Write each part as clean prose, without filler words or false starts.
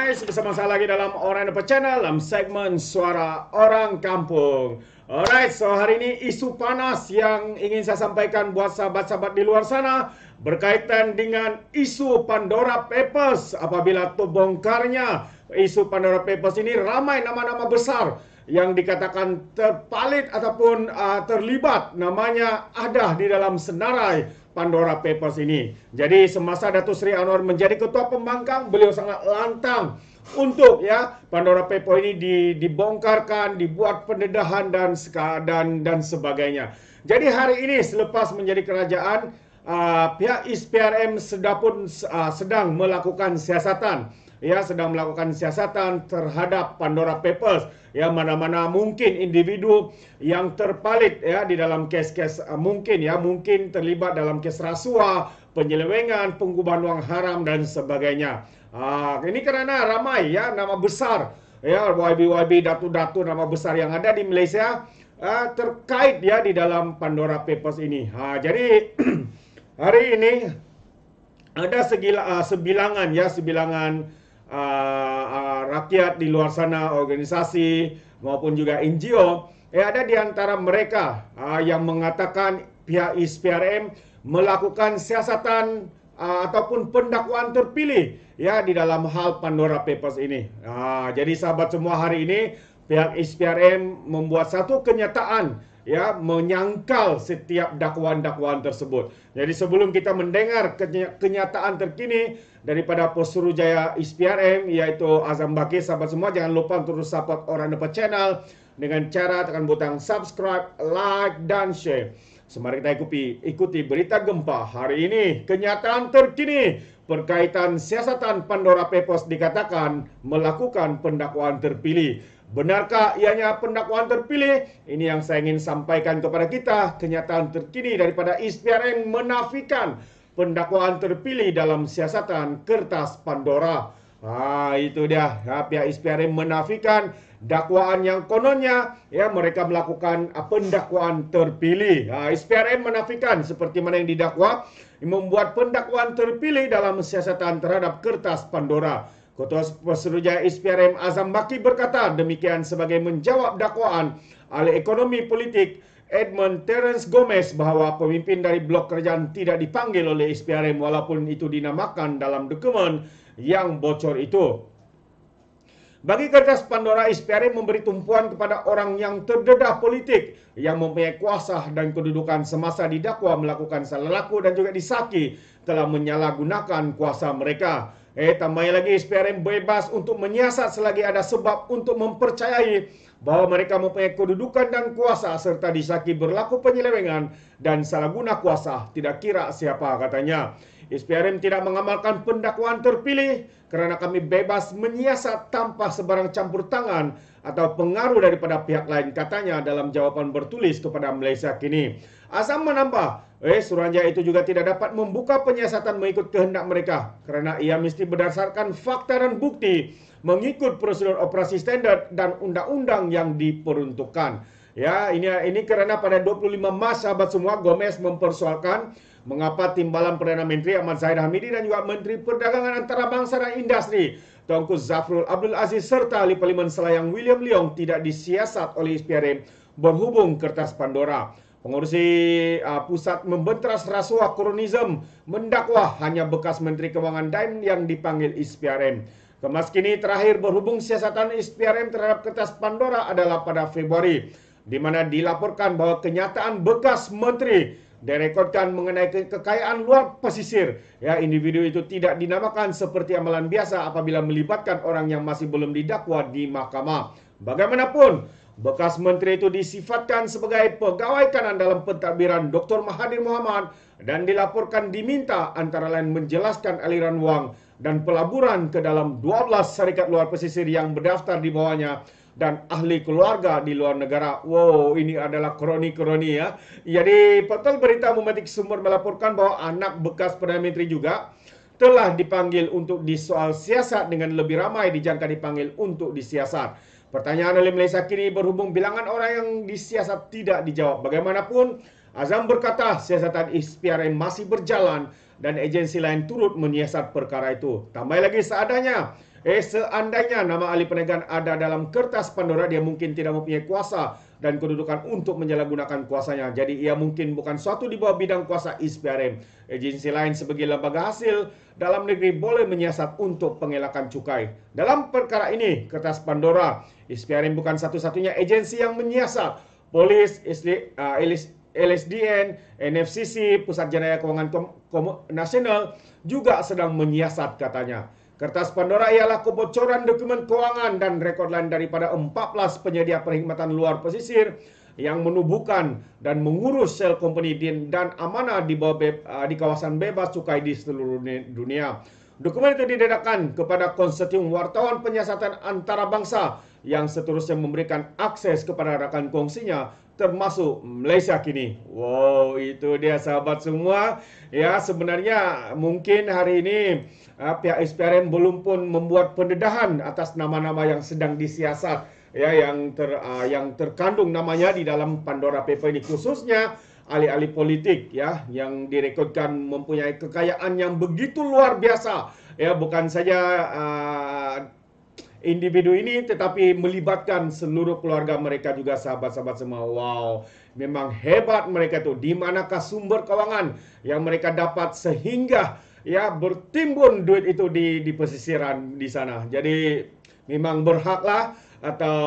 Guys, bersama saya lagi dalam Orang Dapat Channel dalam segmen Suara Orang Kampung. Alright, so hari ini isu panas yang ingin saya sampaikan buat sahabat-sahabat di luar sana berkaitan dengan isu Pandora Papers. Apabila terbongkarnya isu Pandora Papers ini, ramai nama-nama besar yang dikatakan terpalit ataupun terlibat namanya ada di dalam senarai Pandora Papers ini. Jadi semasa Datuk Seri Anwar menjadi ketua pembangkang, beliau sangat lantang untuk Pandora Papers ini dibongkarkan, dibuat pendedahan dan sebagainya. Jadi hari ini selepas menjadi kerajaan, pihak ISPRM sedang melakukan siasatan. Sedang melakukan siasatan terhadap Pandora Papers. Mana-mana mungkin individu yang terpalit di dalam kes-kes mungkin terlibat dalam kes rasuah, penyelewengan, pengubahan wang haram dan sebagainya. Ini kerana ramai nama besar YB datu-datu nama besar yang ada di Malaysia terkait di dalam Pandora Papers ini. Jadi hari ini ada sebilangan rakyat di luar sana, organisasi maupun juga NGO ada di antara mereka yang mengatakan pihak ISPRM melakukan siasatan ataupun pendakwaan terpilih di dalam hal Pandora Papers ini. Jadi sahabat semua, hari ini pihak ISPRM membuat satu kenyataan menyangkal setiap dakwaan-dakwaan tersebut. Jadi sebelum kita mendengar kenyataan terkini daripada Pesuruhjaya ISPRM iaitu Azam Baki, sahabat semua jangan lupa untuk terus support Orang Dapat Channel dengan cara tekan butang subscribe, like dan share. Semari kita ikuti berita gempa hari ini. Kenyataan terkini berkaitan siasatan Pandora Papers dikatakan melakukan pendakwaan terpilih. Benarkah ianya pendakwaan terpilih? Ini yang saya ingin sampaikan kepada kita. Kenyataan terkini daripada ISPRM menafikan pendakwaan terpilih dalam siasatan kertas Pandora. Itu dia. Pihak ISPRM menafikan dakwaan yang kononnya mereka melakukan pendakwaan terpilih. ISPRM menafikan seperti mana yang didakwa membuat pendakwaan terpilih dalam siasatan terhadap kertas Pandora. Ketua Pesuruhjaya ISPRM Azam Baki berkata demikian sebagai menjawab dakwaan ahli ekonomi politik Edmund Terence Gomez bahawa pemimpin dari blok kerajaan tidak dipanggil oleh ISPRM walaupun itu dinamakan dalam dokumen yang bocor itu. Bagi kertas Pandora, ISPRM memberi tumpuan kepada orang yang terdedah politik yang mempunyai kuasa dan kedudukan semasa didakwa melakukan salah laku dan juga disaki telah menyalahgunakan kuasa mereka. Tambah lagi, ISPRM bebas untuk menyiasat selagi ada sebab untuk mempercayai bahawa mereka mempunyai kedudukan dan kuasa serta disaki berlaku penyelewengan dan salah guna kuasa, tidak kira siapa, katanya. ISPRM tidak mengamalkan pendakwaan terpilih kerana kami bebas menyiasat tanpa sebarang campur tangan atau pengaruh daripada pihak lain, katanya dalam jawapan bertulis kepada Malaysia Kini. Azam menambah, Suruhanjaya itu juga tidak dapat membuka penyiasatan mengikut kehendak mereka kerana ia mesti berdasarkan fakta dan bukti mengikut prosedur operasi standard dan undang-undang yang diperuntukkan. Ini kerana pada 25 Mac sahabat semua, Gomez mempersoalkan mengapa Timbalan Perdana Menteri Ahmad Zahid Hamidi dan juga Menteri Perdagangan Antarabangsa dan Industri Tuanku Zafrul Abdul Aziz serta Ahli Parlimen Selayang William Leong tidak disiasat oleh ISPRM berhubung kertas Pandora. Pengurusi pusat membenteras rasuah kronisme mendakwa hanya bekas Menteri Kewangan Daim yang dipanggil ISPRM. Kemas kini terakhir berhubung siasatan ISPRM terhadap kertas Pandora adalah pada Februari, di mana dilaporkan bahawa kenyataan bekas menteri direkodkan mengenai kekayaan luar pesisir. Individu itu tidak dinamakan seperti amalan biasa apabila melibatkan orang yang masih belum didakwa di mahkamah. Bagaimanapun, bekas menteri itu disifatkan sebagai pegawai kanan dalam pentadbiran Dr. Mahathir Mohamad dan dilaporkan diminta antara lain menjelaskan aliran wang dan pelaburan ke dalam 12 syarikat luar pesisir yang berdaftar di bawahnya dan ahli keluarga di luar negara. Wow, ini adalah kroni-kroni ya. Jadi, portal berita memetik sumber melaporkan bahawa anak bekas Perdana Menteri juga telah dipanggil untuk disoal siasat dengan lebih ramai dijangka dipanggil untuk disiasat. Pertanyaan oleh Malaysia Kini berhubung bilangan orang yang disiasat tidak dijawab. Bagaimanapun, Azam berkata siasatan ISPRM masih berjalan dan agensi lain turut menyiasat perkara itu. Tambah lagi seadanya, Seandainya nama ahli perniagaan ada dalam kertas Pandora, dia mungkin tidak mempunyai kuasa dan kedudukan untuk menyalahgunakan kuasanya. Jadi ia mungkin bukan suatu di bawah bidang kuasa ISPRM. Agensi lain sebagai lembaga hasil dalam negeri boleh menyiasat untuk pengelakan cukai. Dalam perkara ini, kertas Pandora, ISPRM bukan satu-satunya agensi yang menyiasat. Polis, LSDN, NFCC, Pusat Jenayah Kewangan Nasional juga sedang menyiasat katanya. Kertas Pandora ialah kebocoran dokumen keuangan dan rekod lain daripada 14 penyedia perkhidmatan luar pesisir yang menubuhkan dan mengurus sel company dan amanah di kawasan bebas cukai di seluruh dunia. Dokumen itu didedahkan kepada konsorsium wartawan penyiasatan antarabangsa yang seterusnya memberikan akses kepada rakan kongsinya termasuk Malaysia kini. Wow, itu dia sahabat semua. Ya, sebenarnya mungkin hari ini pihak ISPRM belum pun membuat pendedahan atas nama-nama yang sedang disiasat, ya, yang terkandung namanya di dalam Pandora Paper ini, khususnya ahli-ahli politik, ya, yang direkodkan mempunyai kekayaan yang begitu luar biasa, ya, bukan saja individu ini tetapi melibatkan seluruh keluarga mereka juga, sahabat-sahabat semua. Wow, memang hebat mereka tuh. Di manakah sumber keuangan yang mereka dapat sehingga ya bertimbun duit itu di pesisiran di sana. Jadi memang berhaklah atau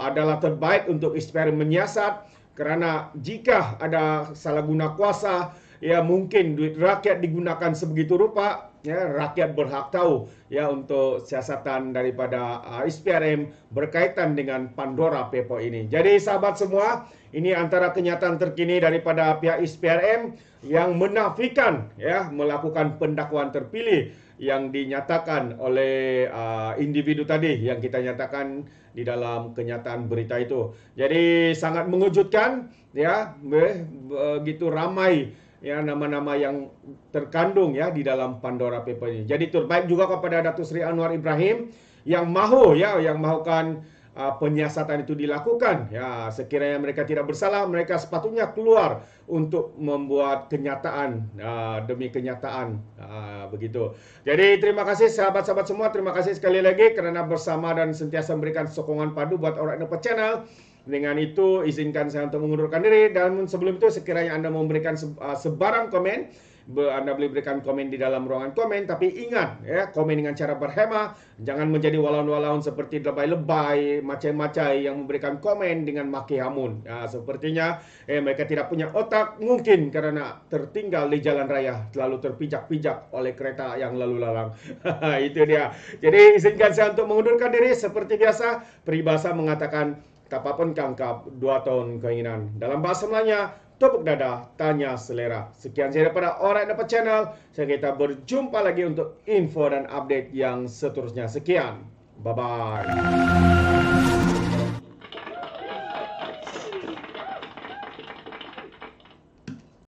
adalah terbaik untuk ISPRM menyiasat, karena jika ada salah guna kuasa, ya mungkin duit rakyat digunakan sebegitu rupa, ya rakyat berhak tahu, ya, untuk siasatan daripada ISPRM berkaitan dengan Pandora Paper ini. Jadi sahabat semua, ini antara kenyataan terkini daripada pihak ISPRM yang menafikan, ya, melakukan pendakwaan terpilih yang dinyatakan oleh individu tadi yang kita nyatakan di dalam kenyataan berita itu. Jadi sangat mengejutkan, ya, begitu ramai, ya, nama-nama yang terkandung, ya, di dalam Pandora Paper ini. Jadi terbaik juga kepada Datuk Seri Anwar Ibrahim yang mahu, ya, yang mahukan penyiasatan itu dilakukan. Ya, sekiranya mereka tidak bersalah, mereka sepatutnya keluar untuk membuat kenyataan demi kenyataan, begitu. Jadi terima kasih sahabat-sahabat semua, terima kasih sekali lagi kerana bersama dan sentiasa memberikan sokongan padu buat Alright Nampak Channel. Dengan itu izinkan saya untuk mengundurkan diri, dan sebelum itu sekiranya Anda memberikan sebarang komen, Anda boleh berikan komen di dalam ruangan komen, tapi ingat, ya, komen dengan cara berhemah, jangan menjadi walaun-walaun seperti lebay-lebay, macai-macai yang memberikan komen dengan maki hamun. Sepertinya mereka tidak punya otak, mungkin karena tertinggal di jalan raya, terlalu terpijak-pijak oleh kereta yang lalu lalang. Itu dia. Jadi izinkan saya untuk mengundurkan diri. Seperti biasa, peribahasa mengatakan, kapapun kangkap, 2 tahun keinginan. Dalam bahasa Melayanya, tepuk dada, tanya selera. Sekian saya daripada Alright Nampak Channel. Kita berjumpa lagi untuk info dan update yang seterusnya. Sekian. Bye-bye.